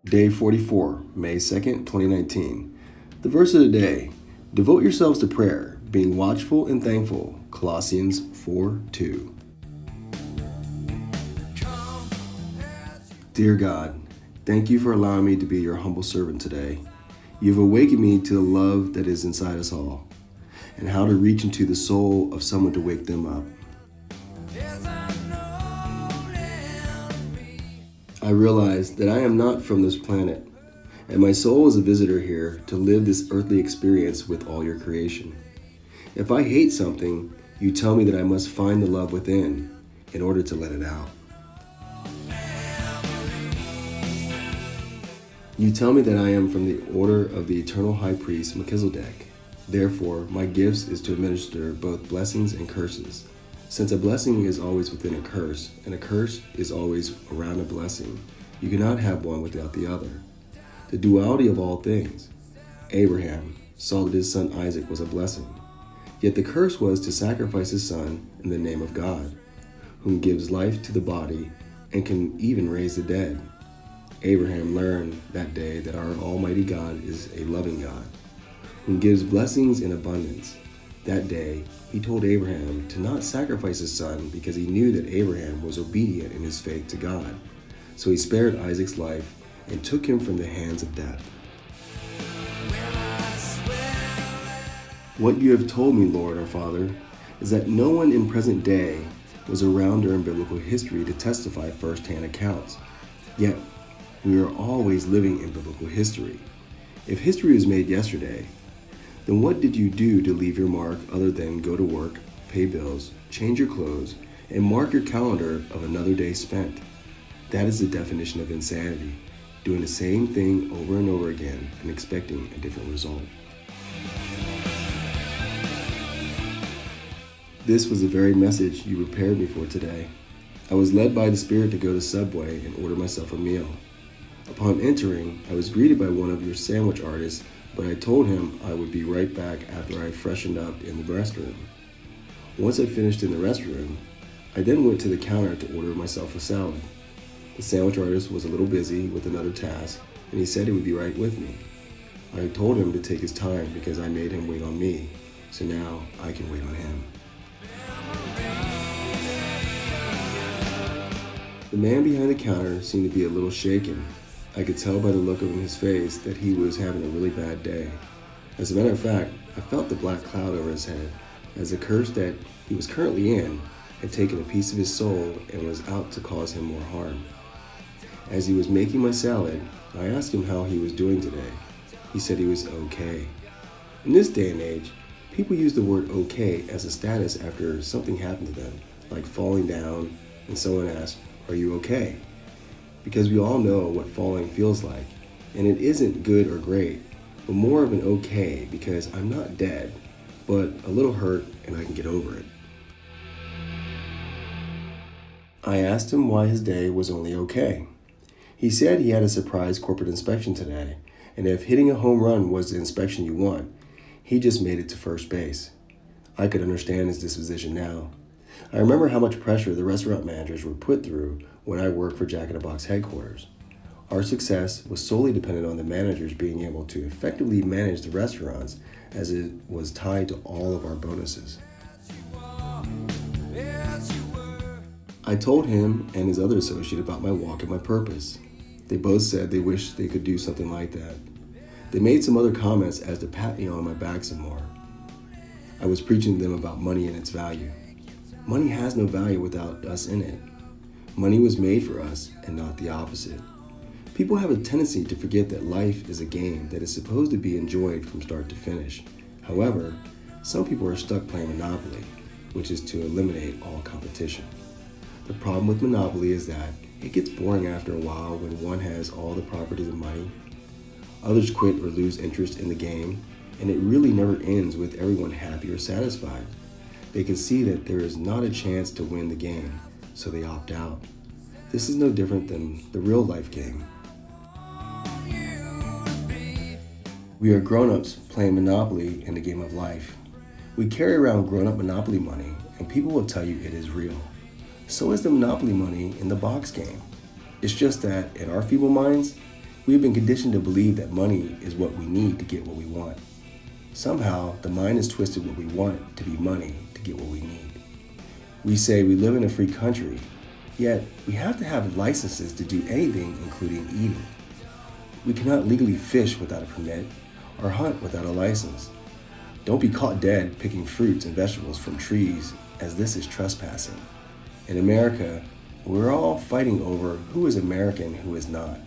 Day 44, May 2nd, 2019. The verse of the day: devote yourselves to prayer, being watchful and thankful. Colossians 4:2. Dear God, thank you for allowing me to be your humble servant today. You've awakened me to the love that is inside us all, and how to reach into the soul of someone to wake them up. I realize that I am not from this planet, and my soul is a visitor here to live this earthly experience with all your creation. If I hate something, you tell me that I must find the love within in order to let it out. You tell me that I am from the order of the eternal high priest Melchizedek. Therefore, my gifts is to administer both blessings and curses. Since a blessing is always within a curse, and a curse is always around a blessing, you cannot have one without the other. The duality of all things. Abraham saw that his son Isaac was a blessing, yet the curse was to sacrifice his son in the name of God, whom gives life to the body and can even raise the dead. Abraham learned that day that our Almighty God is a loving God, whom gives blessings in abundance. That day, he told Abraham to not sacrifice his son because he knew that Abraham was obedient in his faith to God. So he spared Isaac's life and took him from the hands of death. What you have told me, Lord our Father, is that no one in present day was around during biblical history to testify first-hand accounts. Yet, we are always living in biblical history. If history was made yesterday, then what did you do to leave your mark other than go to work, pay bills, change your clothes, and mark your calendar of another day spent? That is the definition of insanity, doing the same thing over and over again and expecting a different result. This was the very message you prepared me for today. I was led by the Spirit to go to Subway and order myself a meal. Upon entering, I was greeted by one of your sandwich artists, but I told him I would be right back after I freshened up in the restroom. Once I finished in the restroom, I then went to the counter to order myself a salad. The sandwich artist was a little busy with another task, and he said he would be right with me. I told him to take his time because I made him wait on me, so now I can wait on him. The man behind the counter seemed to be a little shaken. I could tell by the look on his face that he was having a really bad day. As a matter of fact, I felt the black cloud over his head, as the curse that he was currently in had taken a piece of his soul and was out to cause him more harm. As he was making my salad, I asked him how he was doing today. He said he was okay. In this day and age, people use the word okay as a status after something happened to them, like falling down, and someone asks, "Are you okay?" Because we all know what falling feels like, and it isn't good or great, but more of an okay because I'm not dead, but a little hurt and I can get over it. I asked him why his day was only okay. He said he had a surprise corporate inspection today, and if hitting a home run was the inspection you want, he just made it to first base. I could understand his disposition now. I remember how much pressure the restaurant managers were put through when I worked for Jack in the Box headquarters. Our success was solely dependent on the managers being able to effectively manage the restaurants, as it was tied to all of our bonuses. I told him and his other associate about my walk and my purpose. They both said they wished they could do something like that. They made some other comments as to pat me on my back some more. I was preaching to them about money and its value. Money has no value without us in it. Money was made for us and not the opposite. People have a tendency to forget that life is a game that is supposed to be enjoyed from start to finish. However, some people are stuck playing Monopoly, which is to eliminate all competition. The problem with Monopoly is that it gets boring after a while when one has all the properties of money. Others quit or lose interest in the game, and it really never ends with everyone happy or satisfied. They can see that there is not a chance to win the game, so they opt out. This is no different than the real life game. We are grown-ups playing Monopoly in the game of life. We carry around grown-up Monopoly money, and people will tell you it is real. So is the Monopoly money in the box game. It's just that, in our feeble minds, We have been conditioned to believe that money is what we need to get what we want. Somehow, the mind has twisted what we want to be money to get what we need. We say we live in a free country, yet we have to have licenses to do anything, including eating. We cannot legally fish without a permit or hunt without a license. Don't be caught dead picking fruits and vegetables from trees, as this is trespassing. In America, we're all fighting over who is American and who is not.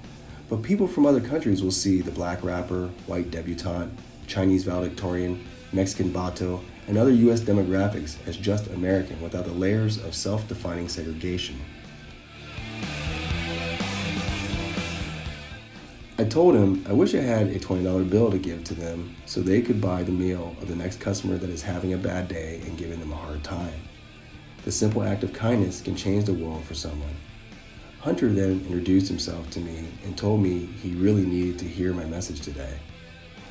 But people from other countries will see the black rapper, white debutante, Chinese valedictorian, Mexican vato, and other U.S. demographics as just American without the layers of self-defining segregation. I told him I wish I had a $20 bill to give to them so they could buy the meal of the next customer that is having a bad day and giving them a hard time. The simple act of kindness can change the world for someone. Hunter then introduced himself to me and told me he really needed to hear my message today.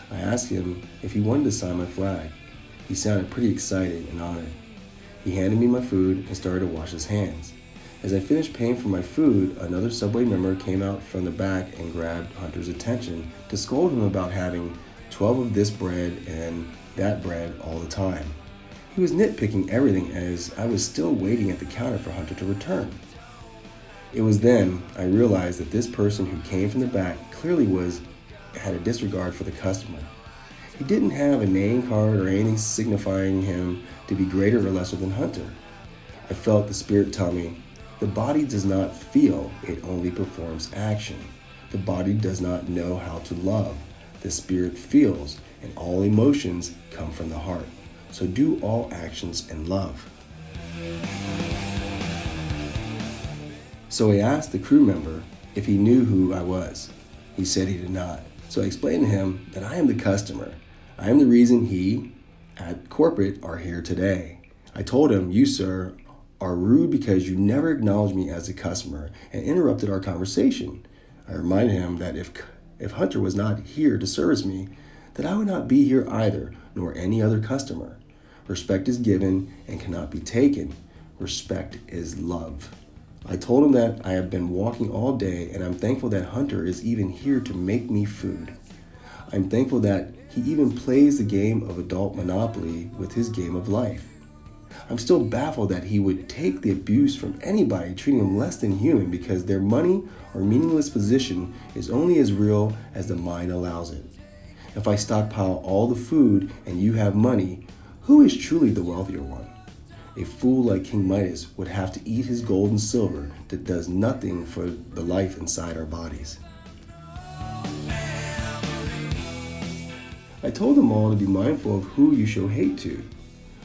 I asked him if he wanted to sign my flag. He sounded pretty excited and honored. He handed me my food and started to wash his hands. As I finished paying for my food, another Subway member came out from the back and grabbed Hunter's attention to scold him about having 12 of this bread and that bread all the time. He was nitpicking everything as I was still waiting at the counter for Hunter to return. It was then I realized that this person who came from the back clearly had a disregard for the customer. He didn't have a name card or anything signifying him to be greater or lesser than Hunter. I felt the spirit tell me, the body does not feel, it only performs action. The body does not know how to love. The spirit feels, and all emotions come from the heart. So do all actions in love. So I asked the crew member if he knew who I was. He said he did not. So I explained to him that I am the customer. I am the reason he, at corporate, are here today. I told him, you, sir, are rude because you never acknowledged me as a customer and interrupted our conversation. I reminded him that if Hunter was not here to service me, that I would not be here either, nor any other customer. Respect is given and cannot be taken. Respect is love. I told him that I have been walking all day and I'm thankful that Hunter is even here to make me food. I'm thankful that he even plays the game of adult Monopoly with his game of life. I'm still baffled that he would take the abuse from anybody treating him less than human because their money or meaningless position is only as real as the mind allows it. If I stockpile all the food and you have money, who is truly the wealthier one? A fool like King Midas would have to eat his gold and silver that does nothing for the life inside our bodies. I told them all to be mindful of who you show hate to,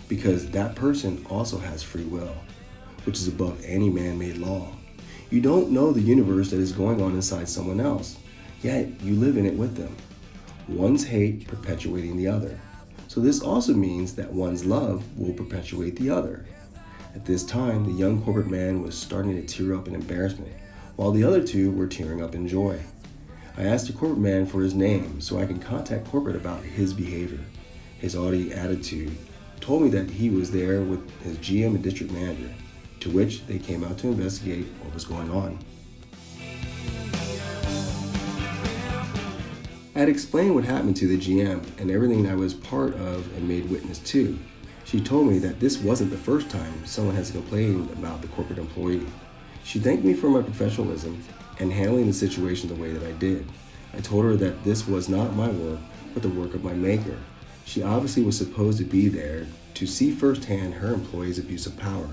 because that person also has free will, which is above any man-made law. You don't know the universe that is going on inside someone else, yet you live in it with them. One's hate perpetuating the other. So this also means that one's love will perpetuate the other. At this time, the young corporate man was starting to tear up in embarrassment, while the other two were tearing up in joy. I asked the corporate man for his name so I can contact corporate about his behavior. His haughty attitude told me that he was there with his GM and district manager, to which they came out to investigate what was going on. I had explained what happened to the GM and everything I was part of and made witness to. She told me that this wasn't the first time someone has complained about the corporate employee. She thanked me for my professionalism and handling the situation the way that I did. I told her that this was not my work, but the work of my maker. She obviously was supposed to be there to see firsthand her employee's abuse of power.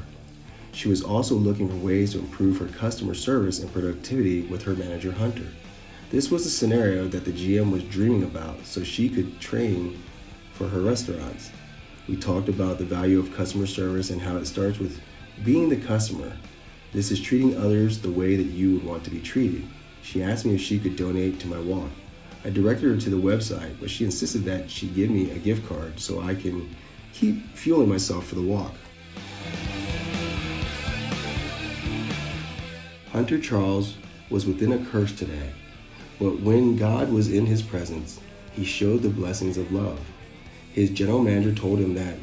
She was also looking for ways to improve her customer service and productivity with her manager, Hunter. This was a scenario that the GM was dreaming about so she could train for her restaurants. We talked about the value of customer service and how it starts with being the customer. This is treating others the way that you would want to be treated. She asked me if she could donate to my walk. I directed her to the website, but she insisted that she give me a gift card so I can keep fueling myself for the walk. Hunter Charles was within a curse today, but when God was in his presence, he showed the blessings of love. His general manager told him that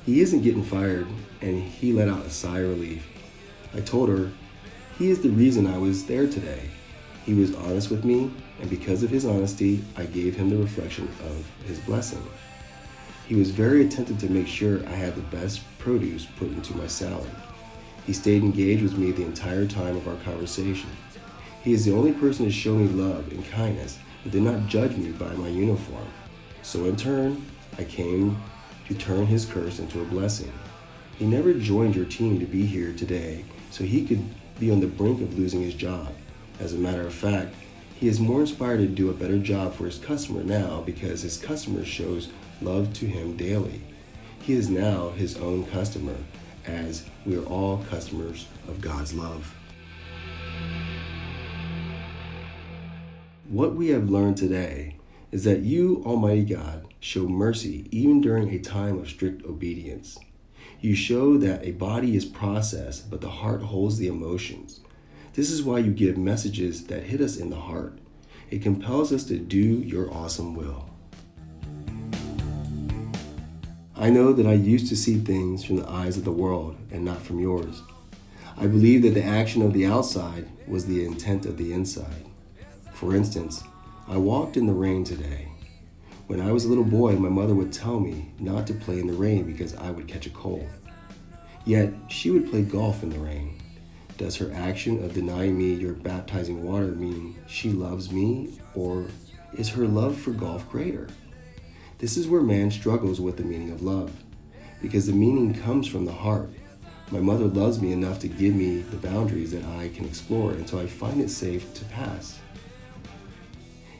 he isn't getting fired, and he let out a sigh of relief. I told her, he is the reason I was there today. He was honest with me, and because of his honesty, I gave him the reflection of his blessing. He was very attentive to make sure I had the best produce put into my salad. He stayed engaged with me the entire time of our conversation. He is the only person to show me love and kindness and did not judge me by my uniform. So in turn, I came to turn his curse into a blessing. He never joined your team to be here today so he could be on the brink of losing his job. As a matter of fact, he is more inspired to do a better job for his customer now because his customer shows love to him daily. He is now his own customer, as we are all customers of God's love. What we have learned today is that you, Almighty God, show mercy even during a time of strict obedience. You show that a body is processed, but the heart holds the emotions. This is why you give messages that hit us in the heart. It compels us to do your awesome will. I know that I used to see things from the eyes of the world and not from yours. I believe that the action of the outside was the intent of the inside. For instance, I walked in the rain today. When I was a little boy, my mother would tell me not to play in the rain because I would catch a cold. Yet, she would play golf in the rain. Does her action of denying me your baptizing water mean she loves me, or is her love for golf greater? This is where man struggles with the meaning of love, because the meaning comes from the heart. My mother loves me enough to give me the boundaries that I can explore until I find it safe to pass.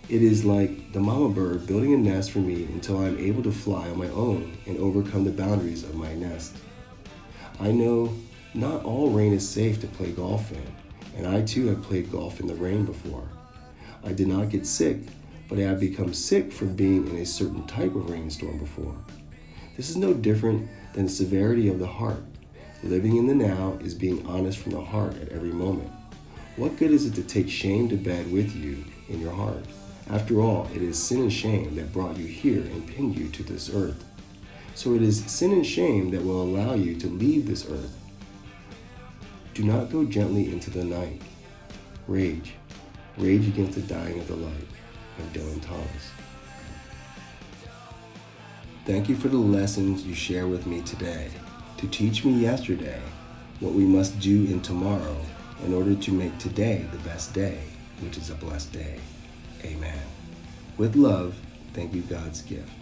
It is like the mama bird building a nest for me until I am able to fly on my own and overcome the boundaries of my nest. I know not all rain is safe to play golf in, and I too have played golf in the rain before. I did not get sick, but I have become sick from being in a certain type of rainstorm before. This is no different than the severity of the heart. Living in the now is being honest from the heart at every moment. What good is it to take shame to bed with you in your heart? After all, it is sin and shame that brought you here and pinned you to this earth. So it is sin and shame that will allow you to leave this earth. Do not go gently into the night. Rage against the dying of the light. Of Dylan Thomas. Thank you for the lessons you share with me today to teach me yesterday what we must do in tomorrow in order to make today the best day, which is a blessed day. Amen. With love, thank you, God's gift.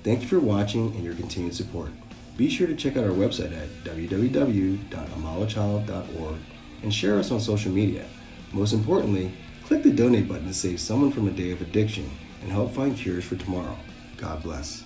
Thank you for watching and your continued support. Be sure to check out our website at www.AMileAChild.org and share us on social media. Most importantly, click the donate button to save someone from a day of addiction and help find cures for tomorrow. God bless.